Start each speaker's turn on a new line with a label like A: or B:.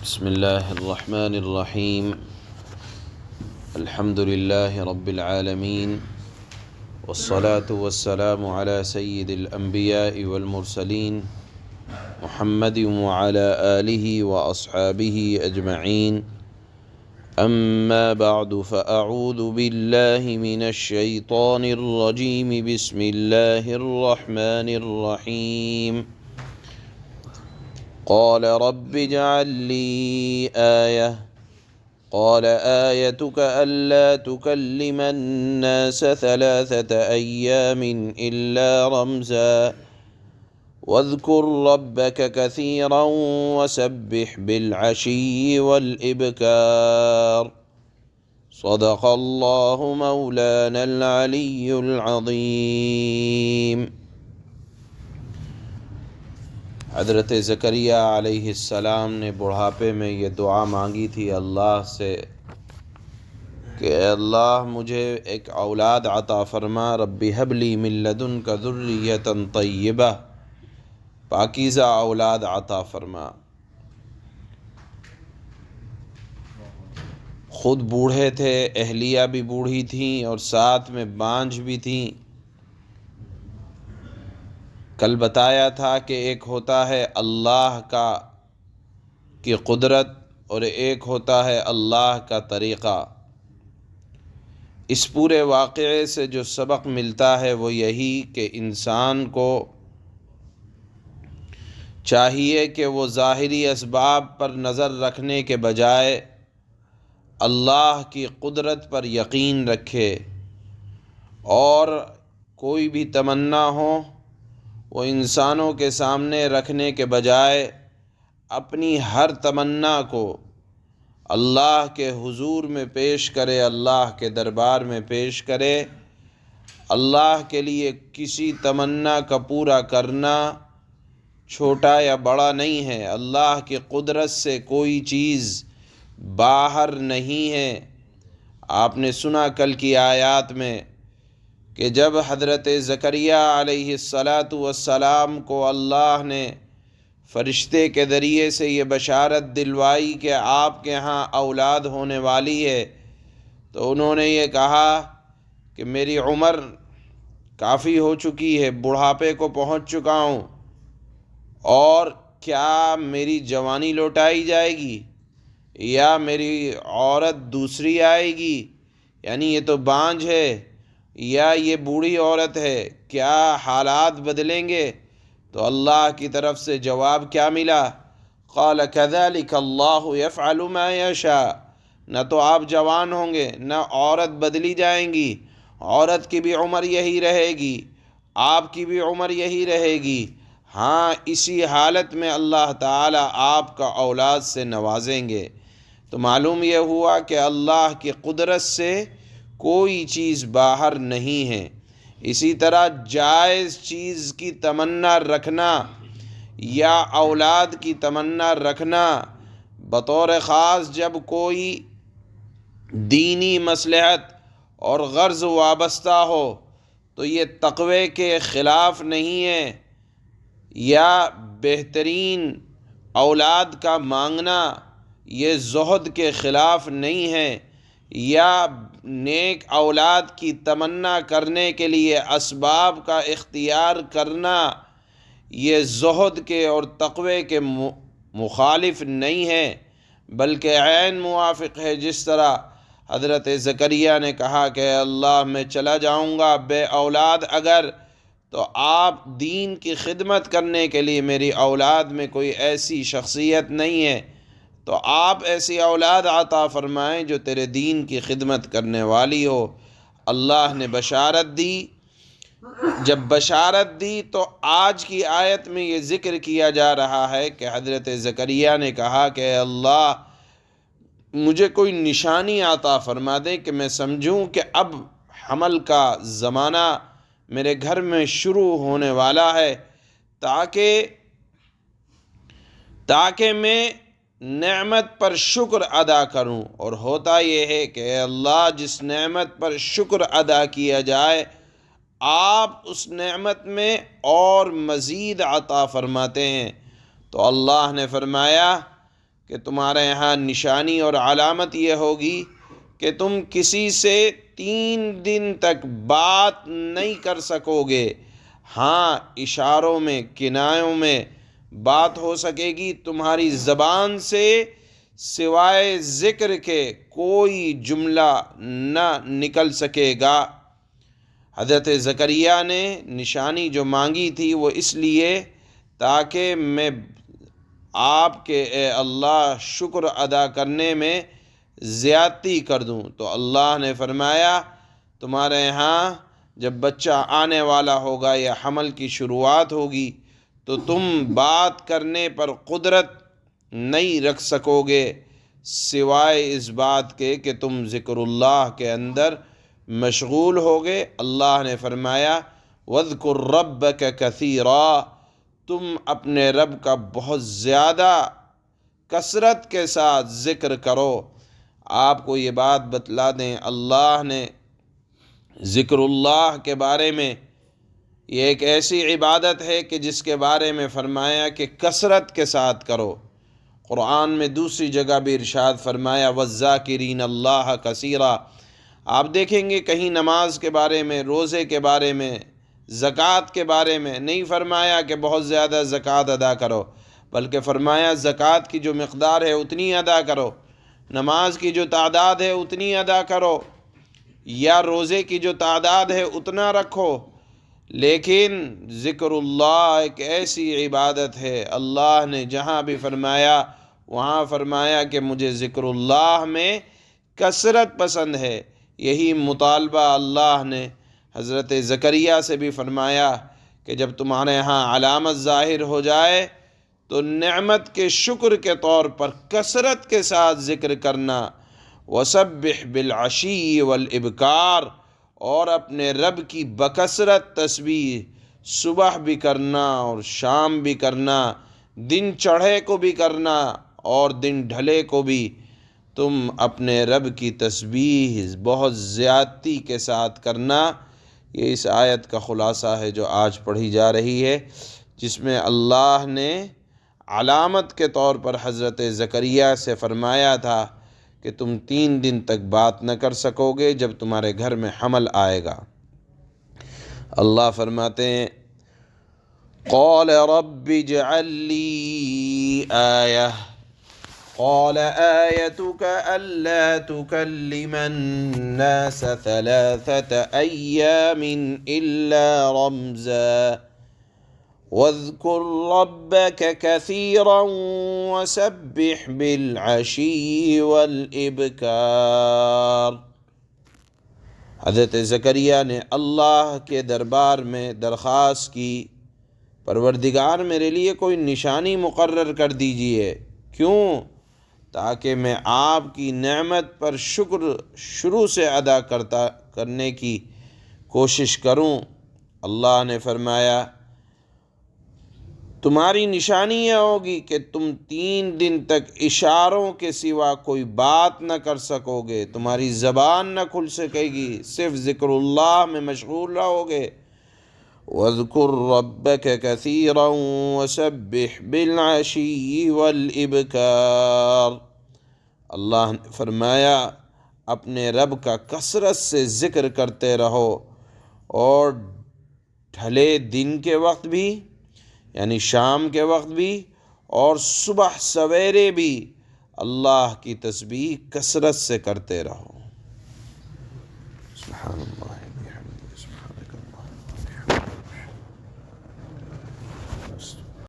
A: بسم الله الرحمن الرحيم. الحمد لله رب العالمين، والصلاة والسلام على سيد الأنبياء والمرسلين محمد وعلى آله وأصحابه أجمعين. أما بعد، فأعوذ بالله من الشيطان الرجيم. بسم الله الرحمن الرحيم. قال رب اجعل لي آية قال آيتك ألا تكلم الناس 3 أيام إلا رمزا واذكر ربك كثيرا وسبح بالعشي والإبكار. صدق الله مولانا العلي العظيم. حضرت زکریا علیہ السلام نے بڑھاپے میں یہ دعا مانگی تھی اللہ سے کہ اے اللہ مجھے ایک اولاد عطا فرما. رب ہب لی من لدنک ذریۃ طیبہ، پاکیزہ اولاد عطا فرما. خود بوڑھے تھے، اہلیہ بھی بوڑھی تھیں اور ساتھ میں بانجھ بھی تھیں. کل بتایا تھا کہ ایک ہوتا ہے اللہ کی قدرت اور ایک ہوتا ہے اللہ کا طریقہ. اس پورے واقعے سے جو سبق ملتا ہے وہ یہی کہ انسان کو چاہیے کہ وہ ظاہری اسباب پر نظر رکھنے کے بجائے اللہ کی قدرت پر یقین رکھے، اور کوئی بھی تمنا ہو وہ انسانوں کے سامنے رکھنے کے بجائے اپنی ہر تمنا کو اللہ کے حضور میں پیش کرے، اللہ کے دربار میں پیش کرے. اللہ کے لیے کسی تمنا کا پورا کرنا چھوٹا یا بڑا نہیں ہے. اللہ کی قدرت سے کوئی چیز باہر نہیں ہے. آپ نے سنا کل کی آیات میں کہ جب حضرت زکریا علیہ السلام کو اللہ نے فرشتے کے ذریعے سے یہ بشارت دلوائی کہ آپ کے ہاں اولاد ہونے والی ہے، تو انہوں نے یہ کہا کہ میری عمر کافی ہو چکی ہے، بڑھاپے کو پہنچ چکا ہوں، اور کیا میری جوانی لوٹائی جائے گی یا میری عورت دوسری آئے گی؟ یعنی یہ تو بانجھ ہے یا یہ بوڑھی عورت ہے، کیا حالات بدلیں گے؟ تو اللہ کی طرف سے جواب کیا ملا؟ قال كذلك اللہ يفعل ما يشاء. نہ تو آپ جوان ہوں گے نہ عورت بدلی جائیں گی، عورت کی بھی عمر یہی رہے گی، آپ کی بھی عمر یہی رہے گی. ہاں، اسی حالت میں اللہ تعالی آپ کا اولاد سے نوازیں گے. تو معلوم یہ ہوا کہ اللہ کی قدرت سے کوئی چیز باہر نہیں ہے. اسی طرح جائز چیز کی تمنا رکھنا یا اولاد کی تمنا رکھنا بطور خاص جب کوئی دینی مصلحت اور غرض وابستہ ہو تو یہ تقوی کے خلاف نہیں ہے، یا بہترین اولاد کا مانگنا یہ زہد کے خلاف نہیں ہے، یا نیک اولاد کی تمنا کرنے کے لیے اسباب کا اختیار کرنا یہ زہد کے اور تقوی کے مخالف نہیں ہے، بلکہ عین موافق ہے. جس طرح حضرت زکریا نے کہا کہ اے اللہ میں چلا جاؤں گا بے اولاد اگر، تو آپ دین کی خدمت کرنے کے لیے میری اولاد میں کوئی ایسی شخصیت نہیں ہے، تو آپ ایسی اولاد عطا فرمائیں جو تیرے دین کی خدمت کرنے والی ہو. اللہ نے بشارت دی. جب بشارت دی تو آج کی آیت میں یہ ذکر کیا جا رہا ہے کہ حضرت زکریا نے کہا کہ اے اللہ مجھے کوئی نشانی عطا فرما دے کہ میں سمجھوں کہ اب حمل کا زمانہ میرے گھر میں شروع ہونے والا ہے، تاکہ میں نعمت پر شکر ادا کروں. اور ہوتا یہ ہے کہ اے اللہ جس نعمت پر شکر ادا کیا جائے آپ اس نعمت میں اور مزید عطا فرماتے ہیں. تو اللہ نے فرمایا کہ تمہارے یہاں نشانی اور علامت یہ ہوگی کہ تم کسی سے 3 دن تک بات نہیں کر سکو گے۔ ہاں، اشاروں میں، کنایوں میں بات ہو سکے گی، تمہاری زبان سے سوائے ذکر کے کوئی جملہ نہ نکل سکے گا۔ حضرت زکریا نے نشانی جو مانگی تھی وہ اس لیے تاکہ میں آپ کے اے اللہ شکر ادا کرنے میں زیادتی کر دوں۔ تو اللہ نے فرمایا تمہارے یہاں جب بچہ آنے والا ہوگا یا حمل کی شروعات ہوگی تو تم بات کرنے پر قدرت نہیں رکھ سکو گے سوائے اس بات کے کہ تم ذکر اللہ کے اندر مشغول ہوگے۔ اللہ نے فرمایا وَاذْكُرْ رَبَّكَ كَثِيرًا، تم اپنے رب کا بہت زیادہ کثرت کے ساتھ ذکر کرو۔ آپ کو یہ بات بتلا دیں، اللہ نے ذکر اللہ کے بارے میں، یہ ایک ایسی عبادت ہے کہ جس کے بارے میں فرمایا کہ کثرت کے ساتھ کرو۔ قرآن میں دوسری جگہ بھی ارشاد فرمایا وَالذَّاكِرِينَ اللَّهَ كَثِيرًا۔ آپ دیکھیں گے کہیں نماز کے بارے میں، روزے کے بارے میں، زکوٰۃ کے بارے میں نہیں فرمایا کہ بہت زیادہ زکوٰۃ ادا کرو، بلکہ فرمایا زکوٰۃ کی جو مقدار ہے اتنی ادا کرو، نماز کی جو تعداد ہے اتنی ادا کرو، یا روزے کی جو تعداد ہے اتنا رکھو۔ لیکن ذکر اللہ ایک ایسی عبادت ہے، اللہ نے جہاں بھی فرمایا وہاں فرمایا کہ مجھے ذکر اللہ میں کثرت پسند ہے۔ یہی مطالبہ اللہ نے حضرت زکریا سے بھی فرمایا کہ جب تمہارے ہاں علامت ظاہر ہو جائے تو نعمت کے شکر کے طور پر کثرت کے ساتھ ذکر کرنا۔ وَسَبِّحْ بِالْعَشِيِّ وَالْإِبْكَارِ، اور اپنے رب کی بکثرت تسبیح صبح بھی کرنا اور شام بھی کرنا، دن چڑھے کو بھی کرنا اور دن ڈھلے کو بھی تم اپنے رب کی تسبیح بہت زیادتی کے ساتھ کرنا۔ یہ اس آیت کا خلاصہ ہے جو آج پڑھی جا رہی ہے، جس میں اللہ نے علامت کے طور پر حضرت زکریا سے فرمایا تھا کہ تم 3 دن تک بات نہ کر سکو گے جب تمہارے گھر میں حمل آئے گا۔ اللہ فرماتے ہیں قال رب اجعل لي آية قال آيتك ألا تكلم الناس 3 أيام إلا رمزا واذكر ربك كثيرا وسبح بالعشي والإبكار۔ حضرت زکریا نے اللہ کے دربار میں درخواست کی پروردگار میرے لیے کوئی نشانی مقرر کر دیجئے۔ کیوں؟ تاکہ میں آپ کی نعمت پر شکر شروع سے ادا کرنے کی کوشش کروں۔ اللہ نے فرمایا تمہاری نشانی یہ ہوگی کہ تم 3 دن تک اشاروں کے سوا کوئی بات نہ کر سکو گے، تمہاری زبان نہ کھل سکے گی، صرف ذکر اللہ میں مشغول رہو گے۔ وَاذْكُرْ رَبَّكَ كَثِيرًا وَسَبِّحْ بِالْعَشِيِّ وَالْإِبْكَارِ۔ اللہ نے فرمایا اپنے رب کا کثرت سے ذکر کرتے رہو، اور ڈھلے دن کے وقت بھی یعنی شام کے وقت بھی اور صبح سویرے بھی اللہ کی تسبیح کثرت سے کرتے رہو۔ سبحان اللہ۔